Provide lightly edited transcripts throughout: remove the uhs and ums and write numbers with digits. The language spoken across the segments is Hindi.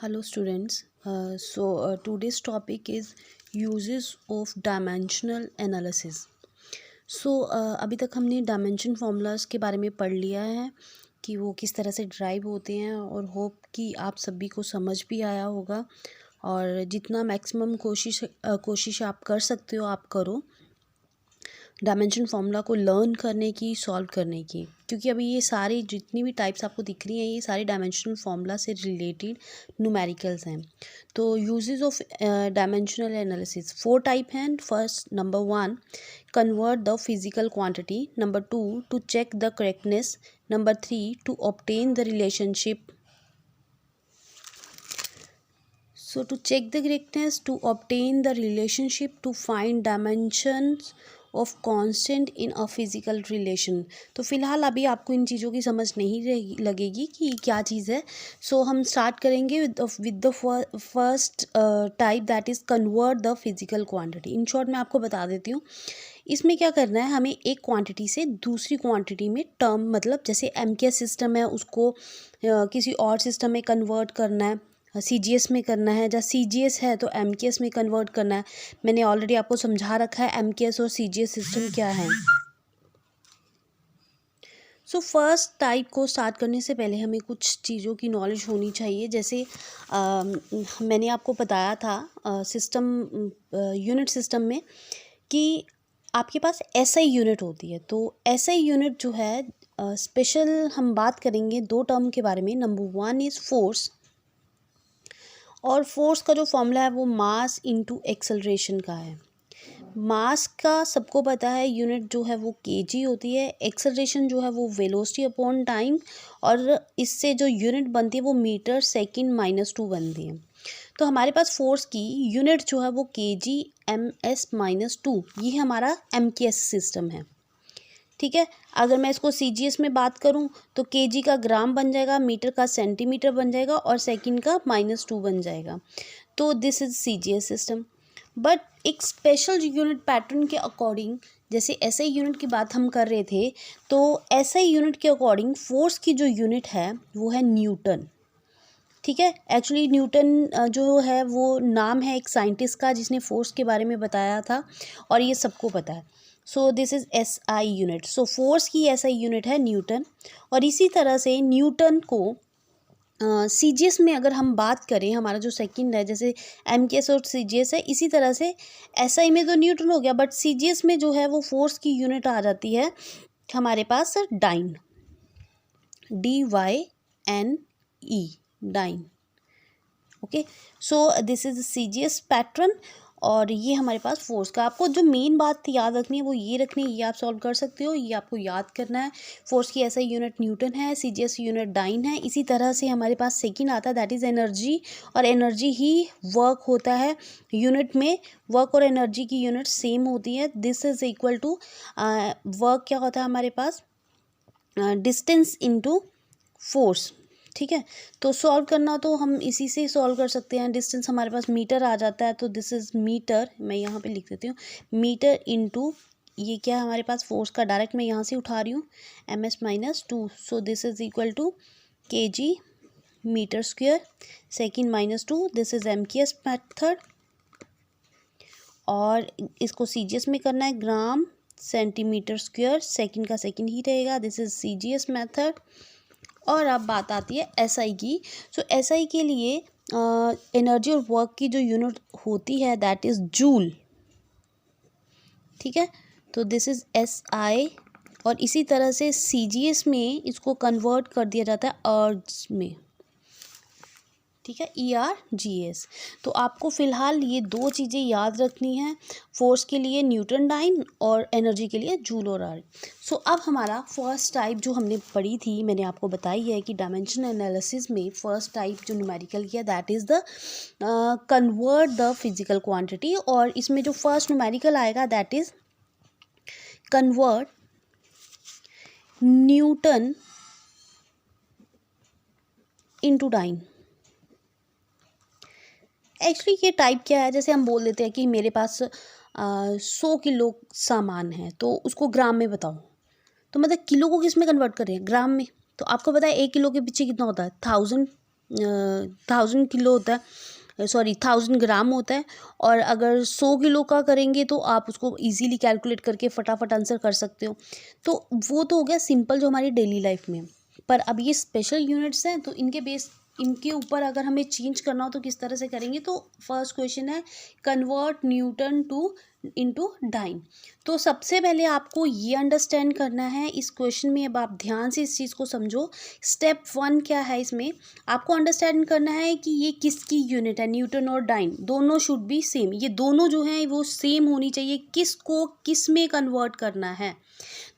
Hello students. Today's topic is uses of dimensional analysis. अभी तक हमने डायमेंशन फार्मूलाज के बारे में पढ़ लिया है कि वो किस तरह से ड्राइव होते हैं और होप कि आप सभी को समझ भी आया होगा और जितना मैक्सिमम कोशिश आप कर सकते हो आप करो डायमेंशन फार्मूला को लर्न करने की, सॉल्व करने की, क्योंकि अभी ये सारी जितनी भी टाइप्स आपको दिख रही हैं ये सारी डायमेंशनल फार्मूला से रिलेटेड न्यूमेरिकल्स हैं। तो uses of dimensional analysis 4 type हैं। First, number 1, convert the physical quantity. Number 2, to check the correctness. Number 3, to obtain the relationship. So to check the correctness, to obtain the relationship, to find dimensions of constant in a physical relation। तो फिलहाल अभी आपको इन चीज़ों की समझ नहीं लगेगी कि क्या चीज़ है। सो हम स्टार्ट करेंगे with the first type, that is convert the physical quantity. In short मैं आपको बता देती हूँ इसमें क्या करना है। हमें एक क्वांटिटी से दूसरी क्वांटिटी में टर्म, मतलब जैसे एमकेएस सिस्टम है उसको किसी और सिस्टम में कन्वर्ट करना है, सीजीएस में करना है, जहाँ सीजीएस है तो एमकेएस में कन्वर्ट करना है। मैंने ऑलरेडी आपको समझा रखा है एमकेएस और सीजीएस सिस्टम क्या है। फर्स्ट टाइप को स्टार्ट करने से पहले हमें कुछ चीज़ों की नॉलेज होनी चाहिए। जैसे मैंने आपको बताया था यूनिट सिस्टम में कि आपके पास एसआई यूनिट होती है। तो एसआई यूनिट जो है स्पेशल हम बात करेंगे 2 टर्म के बारे में। नंबर 1 इज़ फोर्स, और फोर्स का जो फॉर्मूला है वो मास इनटू एक्सेलरेशन का है। मास का सबको पता है यूनिट जो है वो केजी होती है, एक्सेलरेशन जो है वो वेलोसिटी अपॉन टाइम, और इससे जो यूनिट बनती है वो मीटर सेकंड -2 बनती है। तो हमारे पास फोर्स की यूनिट जो है वो केजी ms-2, ये हमारा एमकेएस सिस्टम है। ठीक है, अगर मैं इसको सीजीएस में बात करूं तो केजी का ग्राम बन जाएगा, मीटर का सेंटीमीटर बन जाएगा और सेकंड का -2 बन जाएगा। तो this is CGS system. But एक स्पेशल यूनिट पैटर्न के अकॉर्डिंग, जैसे एसआई यूनिट की बात हम कर रहे थे, तो एसआई यूनिट के अकॉर्डिंग फोर्स की जो यूनिट है वो है न्यूटन। ठीक है, एक्चुअली न्यूटन जो है वो नाम है एक साइंटिस्ट का जिसने फोर्स के बारे में बताया था और ये सबको पता है। सो this is SI unit. So force की एसआई यूनिट है न्यूटन। और इसी तरह से न्यूटन को सीजीएस में अगर हम बात करें, हमारा जो सेकंड है, जैसे एमकेएस और सीजीएस है, इसी तरह से एसआई में तो न्यूटन हो गया, बट सीजीएस में जो है वो फोर्स की यूनिट आ जाती है हमारे पास dyne, DYNE, dyne. Okay, so this is CGS pattern. और ये हमारे पास फोर्स का, आपको जो मेन बात याद रखनी है वो ये रखनी है, ये आप सॉल्व कर सकते हो, ये आपको याद करना है। फोर्स की ऐसा यूनिट न्यूटन है, सीजीएस यूनिट डाइन है। इसी तरह से हमारे पास सेकंड आता है दैट इज़ एनर्जी, और एनर्जी ही वर्क होता है यूनिट में। वर्क और एनर्जी की यूनिट सेम होती है। This is equal to work क्या होता है हमारे पास, डिस्टेंस इनटू फोर्स। ठीक है, तो सॉल्व करना तो हम इसी से सॉल्व कर सकते हैं। डिस्टेंस हमारे पास मीटर आ जाता है, तो दिस इज़ मीटर, मैं यहाँ पे लिख देती हूँ, मीटर इनटू ये क्या है हमारे पास फोर्स का, डायरेक्ट मैं यहाँ से उठा रही हूँ, ms-2। So this is equal to kg metre square second -2। This is MKS method, और इसको सीजीएस में करना है, ग्राम सेंटीमीटर स्क्वेयर, सेकेंड का सेकेंड ही रहेगा। This is CGS method. और अब बात आती है एसआई की। सो एसआई के लिए एनर्जी और वर्क की जो यूनिट होती है दैट इज़ जूल। ठीक है, तो दिस इज़ एसआई। और इसी तरह से सीजीएस में इसको कन्वर्ट कर दिया जाता है अर्ज में। ठीक है, ERGS। तो आपको फ़िलहाल ये 2 चीज़ें याद रखनी हैं, फोर्स के लिए न्यूटन डाइन और एनर्जी के लिए जूल और अर्ज। सो अब हमारा फर्स्ट टाइप जो हमने पढ़ी थी, मैंने आपको बताई है कि डायमेंशन एनालिसिस में फर्स्ट टाइप जो न्यूमेरिकल किया that is the convert the physical quantity. और इसमें जो फर्स्ट न्यूमेरिकल आएगा that is convert newton into dyne. Actually ये टाइप क्या है, जैसे हम बोल देते हैं कि मेरे पास 100 किलो सामान है तो उसको ग्राम में बताओ, तो मतलब किलो को किस में कन्वर्ट करें, ग्राम में। तो आपको पता है 1 किलो के पीछे कितना होता है, 1000 1000 किलो होता है, सॉरी 1000 ग्राम होता है। और अगर 100 किलो का करेंगे तो आप उसको इजीली कैलकुलेट करके फटाफट आंसर कर सकते हो। तो वो तो हो गया सिंपल जो हमारी डेली लाइफ में। पर अब ये स्पेशल यूनिट्स हैं तो इनके ऊपर अगर हमें चेंज करना हो तो किस तरह से करेंगे। तो फर्स्ट क्वेश्चन है कन्वर्ट न्यूटन इनटू डाइन। तो सबसे पहले आपको ये अंडरस्टैंड करना है इस क्वेश्चन में, अब आप ध्यान से इस चीज़ को समझो। स्टेप 1 क्या है इसमें, आपको अंडरस्टैंड करना है कि ये किसकी यूनिट है, न्यूटन और डाइन दोनों शुड बी सेम। ये दोनों जो हैं वो सेम होनी चाहिए। किसको किस में कन्वर्ट करना है,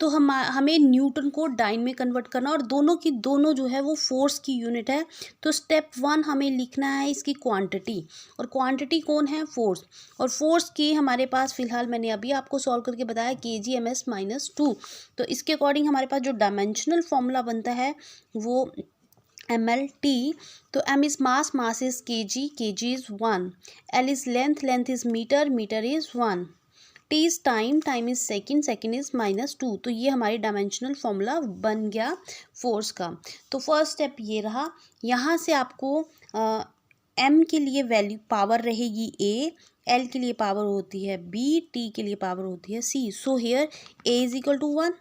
तो हमें न्यूटन को डाइन में कन्वर्ट करना, और दोनों की दोनों जो है वो फोर्स की यूनिट है। तो स्टेप 1 हमें लिखना है इसकी क्वांटिटी, और क्वांटिटी कौन है, फोर्स। और फोर्स की हमारे पास फिलहाल मैंने अभी आपको सॉल्व करके बताया kgms-2। तो इसके अकॉर्डिंग हमारे पास जो डायमेंशनल फॉर्मूला बनता है वो mlt। तो m is mass, mass is kg is 1, l is length is metre is 1, t is time is second is -2। तो ये हमारी डायमेंशनल फॉर्मूला बन गया फोर्स का। तो फर्स्ट स्टेप ये रहा। यहाँ से आपको m के लिए वैल्यू पावर रहेगी a, l के लिए पावर होती है b, t के लिए पावर होती है c। So here a is equal to 1,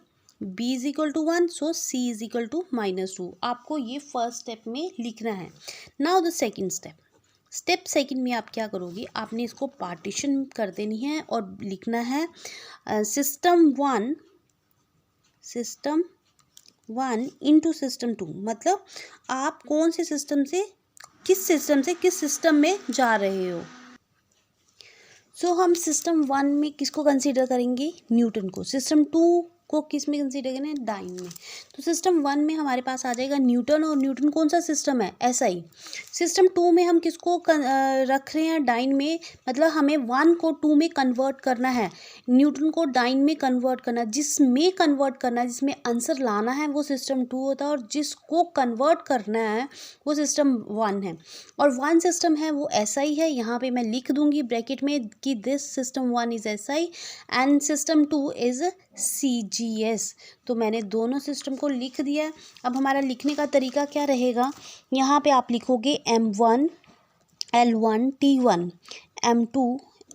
b is equal to 1, so c is equal to -2। आपको ये फर्स्ट स्टेप में लिखना है। Now the second step second में आप क्या करोगे, आपने इसको पार्टीशन कर देनी है और लिखना है सिस्टम 1 इंटू सिस्टम 2। मतलब आप कौन से सिस्टम से किस सिस्टम में जा रहे हो। सो हम सिस्टम 1 में किसको कंसीडर करेंगे, न्यूटन को। सिस्टम 2 को किस में कंसीडर करें, डाइन में। तो सिस्टम 1 में हमारे पास आ जाएगा न्यूटन, और न्यूटन कौन सा सिस्टम है, एसआई। सिस्टम 2 में हम किसको रख रहे हैं, डाइन में। मतलब हमें 1 को 2 में कन्वर्ट करना है, न्यूटन को डाइन में कन्वर्ट करना है। जिसमें कन्वर्ट करना है, जिसमें आंसर लाना है वो सिस्टम 2 होता है, और जिसको कन्वर्ट करना है वो सिस्टम 1 है। और 1 सिस्टम है वो एसआई है। यहाँ पे मैं लिख दूंगी ब्रैकेट में कि this system 1 is SI and system 2 is CGS। तो मैंने दोनों सिस्टम को लिख दिया। अब हमारा लिखने का तरीका क्या रहेगा, यहाँ पे आप लिखोगे M1 L1 T1, M2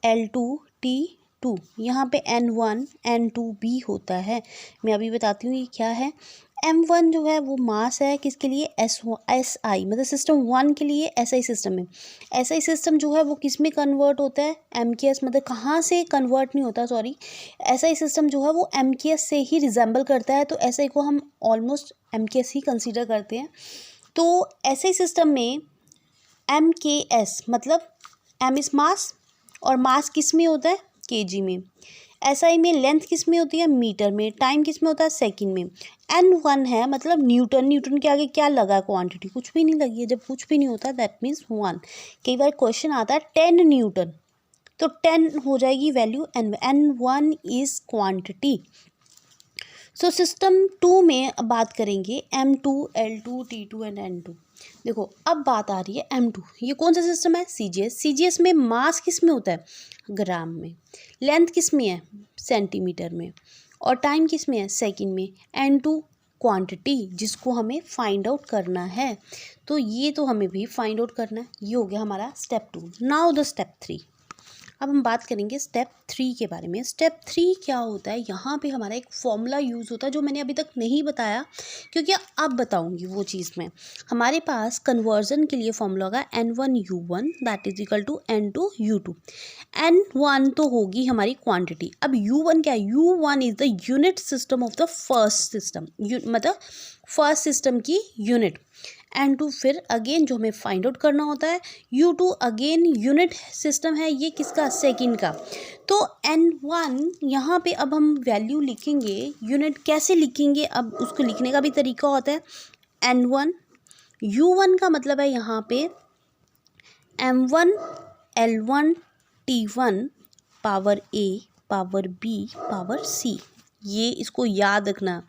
L2 T2। यहाँ पे N1 N2 भी होता है। मैं अभी बताती हूँ ये क्या है। M1 जो है वो मास है किसके लिए, SI, मतलब सिस्टम 1 के लिए SI सिस्टम है। SI सिस्टम जो है वो किस में कन्वर्ट होता है, MKS, मतलब कहाँ से कन्वर्ट नहीं होता, सॉरी। SI सिस्टम जो है वो MKS से ही रिजेंबल करता है, तो SI को हम ऑलमोस्ट MKS ही कंसीडर करते हैं। तो SI सिस्टम में MKS मतलब M इज मास, और मास किस में होता है, kg में। SI में लेंथ किस में होती है, मीटर में। टाइम किस में होता है, सेकंड में। N1 है मतलब न्यूटन के आगे क्या लगा है, क्वांटिटी, कुछ भी नहीं लगी है। जब कुछ भी नहीं होता दैट मीन्स 1। कई बार क्वेश्चन आता है 10 न्यूटन, तो 10 हो जाएगी value, N1 is quantity. So system 2 में अब बात करेंगे M2 L2 T2 and N2। देखो अब बात आ रही है M2, ये कौन सा सिस्टम है, CGS में मास किस में होता है, ग्राम में। लेंथ किस में है, सेंटीमीटर में। और टाइम किस में है, सेकंड में। N2 क्वांटिटी जिसको हमें फाइंड आउट करना है। तो ये तो हमें भी फाइंड आउट करना है। ये हो गया हमारा स्टेप 2। Now the step 3। अब हम बात करेंगे स्टेप 3 के बारे में। स्टेप 3 क्या होता है, यहाँ पे हमारा एक फॉर्मूला यूज़ होता है जो मैंने अभी तक नहीं बताया, क्योंकि अब बताऊँगी वो चीज़ में। हमारे पास कन्वर्जन के लिए फॉर्मूला होगा N1U1 that is equal to N2U2। N1 तो होगी हमारी क्वांटिटी। अब U1 क्या है, U1 is the unit system of the first system, मतलब फर्स्ट सिस्टम की यूनिट। N2 फिर अगेन जो हमें फाइंड आउट करना होता है। U2 अगेन यूनिट सिस्टम है, ये किसका, सेकंड का। तो N1 यहाँ पे अब हम वैल्यू लिखेंगे, यूनिट कैसे लिखेंगे, अब उसको लिखने का भी तरीका होता है। N1 U1 का मतलब है यहाँ पे M1 L1 T1 power A power B power C, ये इसको याद रखना।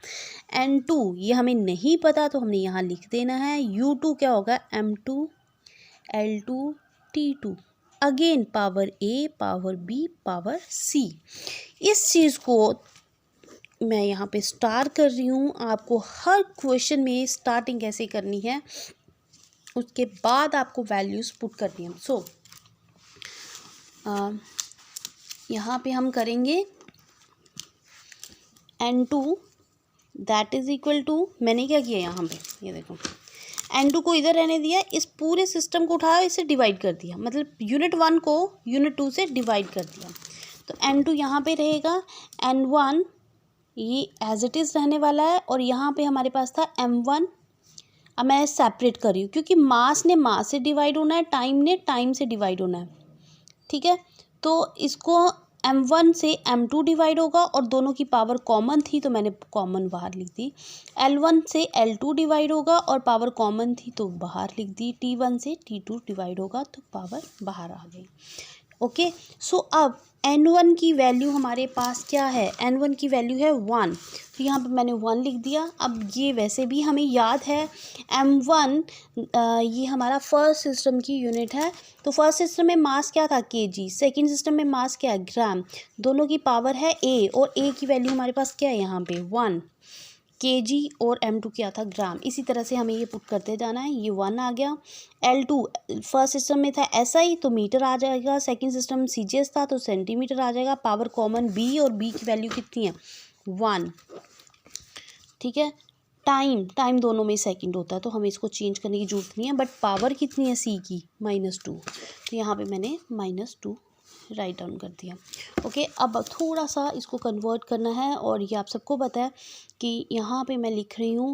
N2 ये हमें नहीं पता तो हमने यहाँ लिख देना है। U2 क्या होगा, M2 L2 T2 again power A power B power C। इस चीज़ को मैं यहाँ पे स्टार कर रही हूँ। आपको हर क्वेश्चन में स्टार्टिंग कैसे करनी है उसके बाद आपको वैल्यूज़ पुट करनी है। सो यहाँ पे हम करेंगे N2 that is equal to, मैंने क्या किया यहाँ पे, ये देखो N2 को इधर रहने दिया, इस पूरे सिस्टम को उठाया, इसे डिवाइड कर दिया, मतलब यूनिट 1 को यूनिट 2 से डिवाइड कर दिया। तो N2 यहाँ पे रहेगा, N1 ये एज इट इज़ रहने वाला है, और यहाँ पे हमारे पास था M1। अब मैं सेपरेट कर रही हूँ क्योंकि मास ने मास से डिवाइड होना है, टाइम ने टाइम से डिवाइड होना है, ठीक है। तो इसको M1 से M2 डिवाइड होगा, और दोनों की पावर कॉमन थी तो मैंने कॉमन बाहर लिख दी। L1 से L2 डिवाइड होगा और पावर कॉमन थी तो बाहर लिख दी। T1 से T2 डिवाइड होगा तो पावर बाहर आ गई। ओके, सो अब N1 की वैल्यू हमारे पास क्या है, N1 की वैल्यू है 1, तो यहाँ पे मैंने 1 लिख दिया। अब ये वैसे भी हमें याद है M1 ये हमारा फर्स्ट सिस्टम की यूनिट है। तो फर्स्ट सिस्टम में मास क्या था, kg, सेकंड सिस्टम में मास क्या है, ग्राम, दोनों की पावर है a, और a की वैल्यू हमारे पास क्या है यहाँ पे 1 kg, और M2 क्या था, ग्राम। इसी तरह से हमें ये पुट करते जाना है। ये 1 आ गया। L2 फर्स्ट सिस्टम में था SI तो मीटर आ जाएगा, सेकंड सिस्टम CGS था तो सेंटीमीटर आ जाएगा। पावर कॉमन B, और B की वैल्यू कितनी है 1, ठीक है। टाइम दोनों में सेकंड होता है तो हमें इसको चेंज करने की जरूरत नहीं है, बट पावर कितनी है C की -2, तो यहाँ पे मैंने -2 राइट डाउन कर दिया। ओके, अब थोड़ा सा इसको कन्वर्ट करना है, और ये आप सबको पता है कि यहाँ पे मैं लिख रही हूँ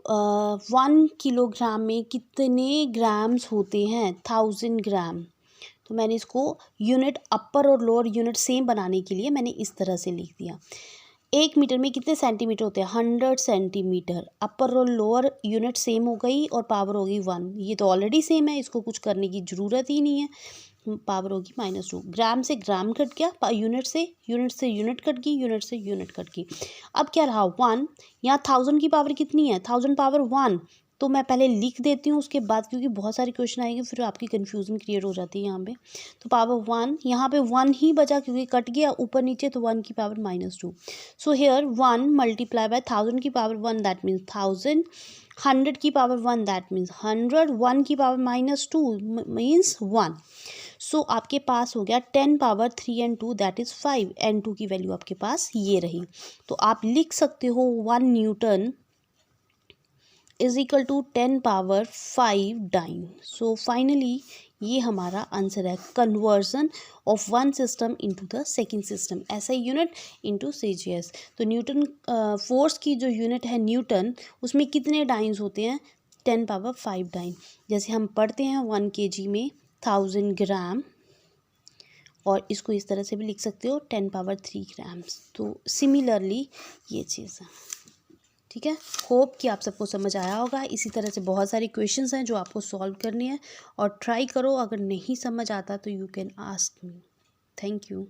1 किलोग्राम में कितने ग्राम्स होते हैं, 1000 ग्राम। तो मैंने इसको यूनिट अपर और लोअर यूनिट सेम बनाने के लिए मैंने इस तरह से लिख दिया। 1 मीटर में कितने सेंटीमीटर होते हैं, 100 सेंटीमीटर। अपर और लोअर यूनिट सेम हो गई और पावर होगी 1, ये तो ऑलरेडी सेम है, इसको कुछ करने की ज़रूरत ही नहीं है। पावर होगी -2। ग्राम से ग्राम कट गया, यूनिट से यूनिट कट गई, यूनिट से यूनिट कट गई। अब क्या रहा 1, यहाँ 1000 की पावर कितनी है, 1000 पावर 1, तो मैं पहले लिख देती हूँ उसके बाद, क्योंकि बहुत सारे क्वेश्चन आएंगे फिर आपकी कन्फ्यूज़न क्रिएट हो जाती है यहाँ पे। तो पावर 1, यहाँ पे 1 ही बचा क्योंकि कट गया ऊपर नीचे, तो 1 की power -2। So here 1 multiply by 1000 की पावर 1 दैट मीन्स 1000, 100 की पावर 1 दैट मीन्स 100, 1 की पावर -2 मीन्स 1। सो आपके पास हो गया 10 power 3 and 2 that is 5। N2 की वैल्यू आपके पास ये रही। तो आप लिख सकते हो 1 newton is equal to 10 power 5 dyne. So finally ये हमारा आंसर है, conversion of one system into the second system, SI unit into CGS। तो न्यूटन फोर्स की जो यूनिट है न्यूटन, उसमें कितने डाइन्स होते हैं, 10 पावर 5 डाइन। जैसे हम पढ़ते हैं 1 kg में 1000 ग्राम, और इसको इस तरह से भी लिख सकते हो 10 पावर 3 ग्राम्स। तो सिमिलरली ये चीज़ है, ठीक है। होप कि आप सबको समझ आया होगा। इसी तरह से बहुत सारी क्वेश्चंस हैं जो आपको सॉल्व करने हैं, और ट्राई करो, अगर नहीं समझ आता तो you can ask me. Thank you.